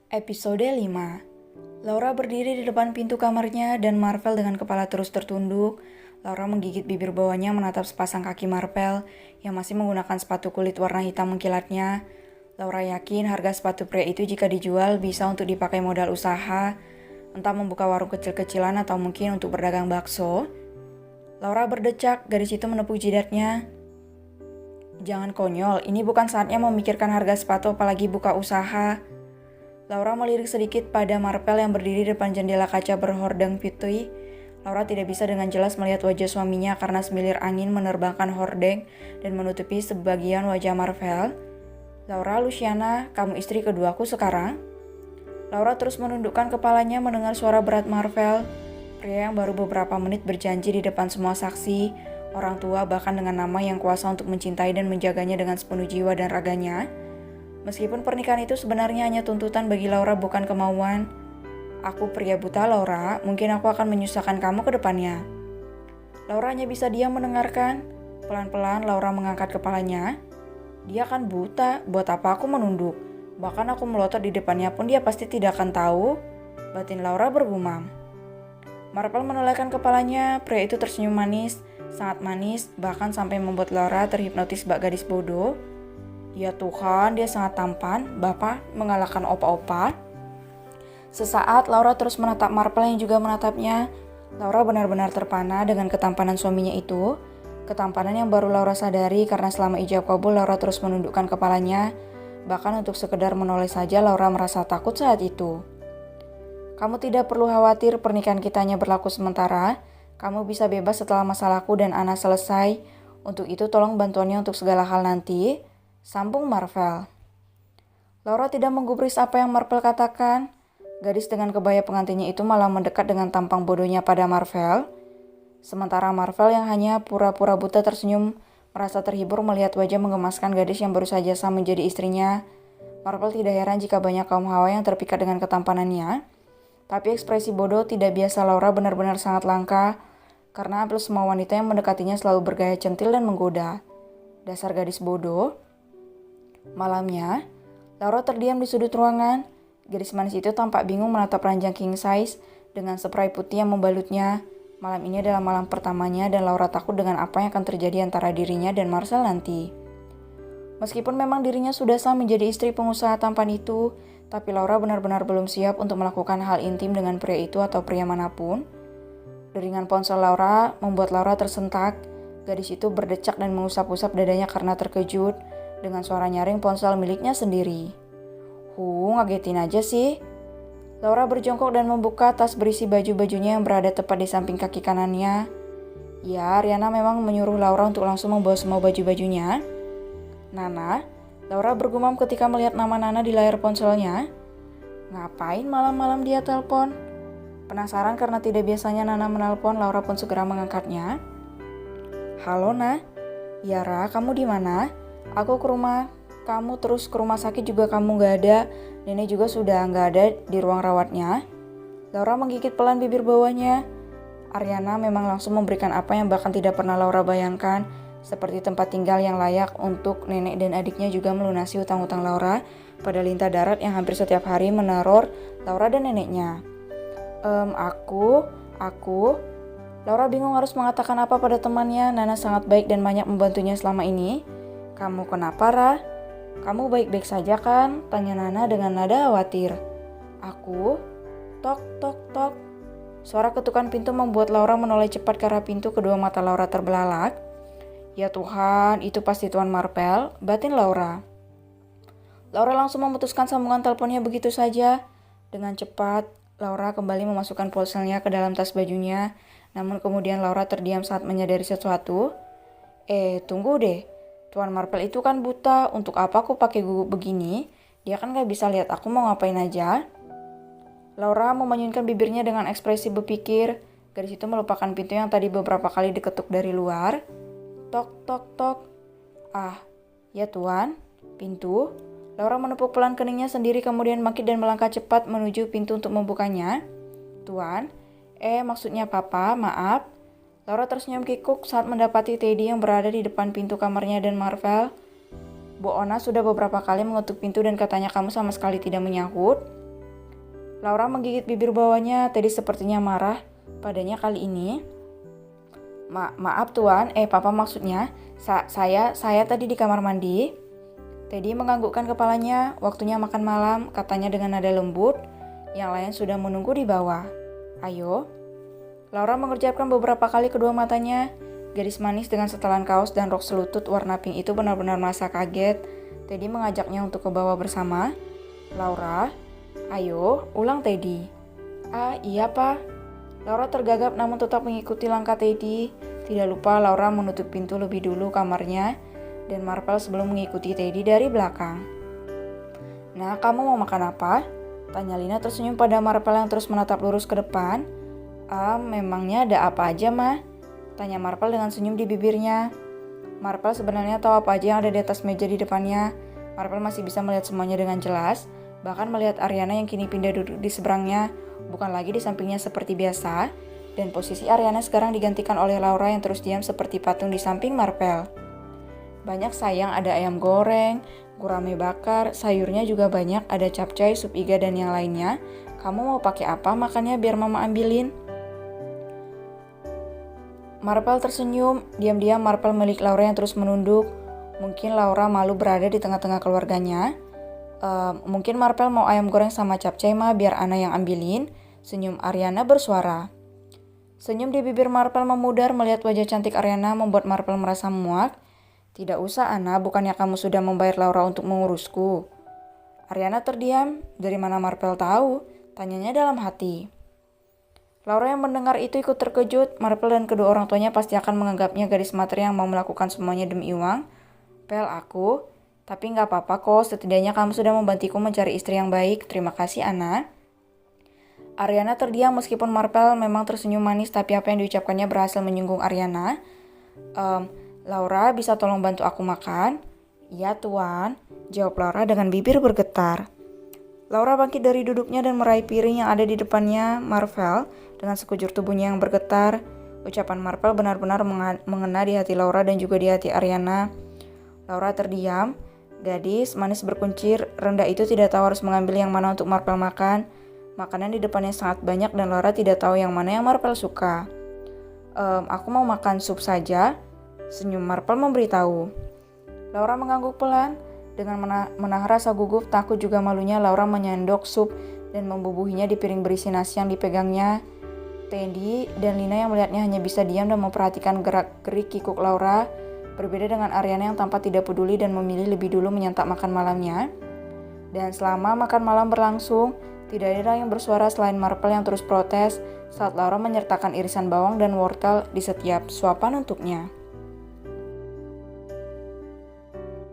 Episode 5. Laura berdiri di depan pintu kamarnya dan Marvel dengan kepala terus tertunduk. Laura menggigit bibir bawahnya menatap sepasang kaki Marvel yang masih menggunakan sepatu kulit warna hitam mengkilatnya. Laura yakin harga sepatu pria itu jika dijual bisa untuk dipakai modal usaha, entah membuka warung kecil-kecilan atau mungkin untuk berdagang bakso. Laura berdecak, gadis itu menepuk jidatnya. Jangan konyol, ini bukan saatnya memikirkan harga sepatu apalagi buka usaha. Laura melirik sedikit pada Marvel yang berdiri di depan jendela kaca berhordeng putih. Laura tidak bisa dengan jelas melihat wajah suaminya karena semilir angin menerbangkan hordeng dan menutupi sebagian wajah Marvel. Laura, Luciana, kamu istri keduaku sekarang? Laura terus menundukkan kepalanya mendengar suara berat Marvel. Pria yang baru beberapa menit berjanji di depan semua saksi, orang tua bahkan dengan nama yang kuasa untuk mencintai dan menjaganya dengan sepenuh jiwa dan raganya. Meskipun pernikahan itu sebenarnya hanya tuntutan bagi Laura bukan kemauan. Aku pria buta Laura, mungkin aku akan menyusahkan kamu ke depannya. Laura hanya bisa diam mendengarkan. Pelan-pelan Laura mengangkat kepalanya. Dia kan buta, buat apa aku menunduk? Bahkan aku melotot di depannya pun dia pasti tidak akan tahu. Batin Laura bergumam. Marvel menolehkan kepalanya, pria itu tersenyum manis, sangat manis, bahkan sampai membuat Laura terhipnotis bak gadis bodoh. Ya Tuhan, dia sangat tampan, Bapak mengalahkan opa-opa. Sesaat Laura terus menatap Marvel yang juga menatapnya. Laura benar-benar terpana dengan ketampanan suaminya itu. Ketampanan yang baru Laura sadari karena selama ijab kabul Laura terus menundukkan kepalanya. Bahkan untuk sekedar menoleh saja Laura merasa takut saat itu. Kamu tidak perlu khawatir, pernikahan kita hanya berlaku sementara. Kamu bisa bebas setelah masalahku dan Ana selesai. Untuk itu tolong bantuannya untuk segala hal nanti. Sambung Marvel. Laura tidak menggubris apa yang Marvel katakan. Gadis dengan kebaya pengantinnya itu malah mendekat dengan tampang bodohnya pada Marvel. Sementara Marvel yang hanya pura-pura buta tersenyum, merasa terhibur melihat wajah menggemaskan gadis yang baru saja sah menjadi istrinya. Marvel tidak heran jika banyak kaum hawa yang terpikat dengan ketampanannya. Tapi ekspresi bodoh tidak biasa Laura benar-benar sangat langka, karena hampir semua wanita yang mendekatinya selalu bergaya centil dan menggoda. Dasar gadis bodoh. Malamnya, Laura terdiam di sudut ruangan. Gadis manis itu tampak bingung menatap ranjang king size dengan spray putih yang membalutnya. Malam ini adalah malam pertamanya dan Laura takut dengan apa yang akan terjadi antara dirinya dan Marcel nanti. Meskipun memang dirinya sudah sah menjadi istri pengusaha tampan itu, tapi Laura benar-benar belum siap untuk melakukan hal intim dengan pria itu atau pria manapun. Deringan ponsel Laura membuat Laura tersentak. Gadis itu berdecak dan mengusap-usap dadanya karena terkejut dengan suara nyaring ponsel miliknya sendiri. Ngagetin aja sih. Laura berjongkok dan membuka tas berisi baju-bajunya yang berada tepat di samping kaki kanannya. Ya, Riana memang menyuruh Laura untuk langsung membawa semua baju-bajunya. Nana, Laura bergumam ketika melihat nama Nana di layar ponselnya. Ngapain malam-malam dia telepon? Penasaran karena tidak biasanya Nana menelpon, Laura pun segera mengangkatnya. Halo, Na. Yara, kamu di mana? Aku ke rumah kamu, terus ke rumah sakit juga kamu gak ada. Nenek juga sudah gak ada di ruang rawatnya. Laura menggigit pelan bibir bawahnya. Ariana memang langsung memberikan apa yang bahkan tidak pernah Laura bayangkan, seperti tempat tinggal yang layak untuk nenek dan adiknya, juga melunasi hutang-hutang Laura pada lintah darat yang hampir setiap hari meneror Laura dan neneknya. Aku... Laura bingung harus mengatakan apa pada temannya. Nana sangat baik dan banyak membantunya selama ini. Kamu kenapa, Ra? Kamu baik-baik saja kan? Tanya Nana dengan nada khawatir. Aku? Tok, tok, tok. Suara ketukan pintu membuat Laura menoleh cepat ke arah pintu. Kedua mata Laura terbelalak. Ya Tuhan, itu pasti Tuan Marvel, batin Laura. Laura langsung memutuskan sambungan teleponnya begitu saja. Dengan cepat, Laura kembali memasukkan ponselnya ke dalam tas bajunya. Namun kemudian Laura terdiam saat menyadari sesuatu. Tunggu deh. Tuan Marvel itu kan buta, untuk apa aku pakai gugup begini? Dia kan gak bisa lihat aku mau ngapain aja. Laura memanyunkan bibirnya dengan ekspresi berpikir. Gadis itu melupakan pintu yang tadi beberapa kali diketuk dari luar. Tok, tok, tok. Ya Tuan, pintu. Laura menepuk pelan keningnya sendiri kemudian bangkit dan melangkah cepat menuju pintu untuk membukanya. Tuan, maksudnya Papa, maaf. Laura tersenyum kikuk saat mendapati Teddy yang berada di depan pintu kamarnya dan Marvel. Bu Ona sudah beberapa kali mengetuk pintu dan katanya kamu sama sekali tidak menyahut. Laura menggigit bibir bawahnya. Teddy sepertinya marah padanya kali ini. Maaf tuan, papa maksudnya. Saya tadi di kamar mandi. Teddy menganggukkan kepalanya. Waktunya makan malam, katanya dengan nada lembut. Yang lain sudah menunggu di bawah. Ayo. Laura mengerjapkan beberapa kali kedua matanya. Gadis manis dengan setelan kaos dan rok selutut warna pink itu benar-benar merasa kaget. Teddy mengajaknya untuk ke bawah bersama. Laura, ayo, ulang Teddy. Iya pak. Laura tergagap namun tetap mengikuti langkah Teddy. Tidak lupa Laura menutup pintu lebih dulu kamarnya dan Marvel sebelum mengikuti Teddy dari belakang. Nah, kamu mau makan apa? Tanya Lina tersenyum pada Marvel yang terus menatap lurus ke depan. Memangnya ada apa aja, Ma? Tanya Marvel dengan senyum di bibirnya. Marvel sebenarnya tahu apa aja yang ada di atas meja di depannya. Marvel masih bisa melihat semuanya dengan jelas, bahkan melihat Ariana yang kini pindah duduk di seberangnya, bukan lagi di sampingnya seperti biasa, dan posisi Ariana sekarang digantikan oleh Laura yang terus diam seperti patung di samping Marvel. Banyak sayang, ada ayam goreng, gurame bakar, sayurnya juga banyak, ada capcay, sup iga dan yang lainnya. Kamu mau pakai apa makannya biar mama ambilin? Marvel tersenyum, diam-diam Marvel melirik Laura yang terus menunduk. Mungkin Laura malu berada di tengah-tengah keluarganya. Mungkin Marvel mau ayam goreng sama capcay Ma, biar Ana yang ambilin. Senyum Ariana bersuara. Senyum di bibir Marvel memudar melihat wajah cantik Ariana membuat Marvel merasa muak. Tidak usah Ana, bukannya kamu sudah membayar Laura untuk mengurusku. Ariana terdiam, dari mana Marvel tahu? Tanyanya dalam hati. Laura yang mendengar itu ikut terkejut. Marvel dan kedua orang tuanya pasti akan menganggapnya gadis materi yang mau melakukan semuanya demi uang. Pel aku, tapi gak apa-apa kok, setidaknya kamu sudah membantuku mencari istri yang baik. Terima kasih Ana. Ariana terdiam meskipun Marvel memang tersenyum manis, tapi apa yang diucapkannya berhasil menyinggung Ariana. Laura, bisa tolong bantu aku makan? Iya tuan, jawab Laura dengan bibir bergetar. Laura bangkit dari duduknya dan meraih piring yang ada di depannya Marvel dengan sekujur tubuhnya yang bergetar. Ucapan Marvel benar-benar mengena di hati Laura dan juga di hati Ariana. Laura terdiam. Gadis manis berkuncir rendah itu tidak tahu harus mengambil yang mana untuk Marvel makan. Makanan di depannya sangat banyak dan Laura tidak tahu yang mana yang Marvel suka. Aku mau makan sup saja, senyum Marvel memberitahu. Laura mengangguk pelan. Dengan menahan rasa gugup, takut juga malunya, Laura menyendok sup dan membubuhinya di piring berisi nasi yang dipegangnya. Teddy dan Lina yang melihatnya hanya bisa diam dan memperhatikan gerak-gerik kikuk Laura. Berbeda dengan Ariana yang tampak tidak peduli dan memilih lebih dulu menyantap makan malamnya. Dan selama makan malam berlangsung, tidak ada yang bersuara selain Marvel yang terus protes saat Laura menyertakan irisan bawang dan wortel di setiap suapan untuknya.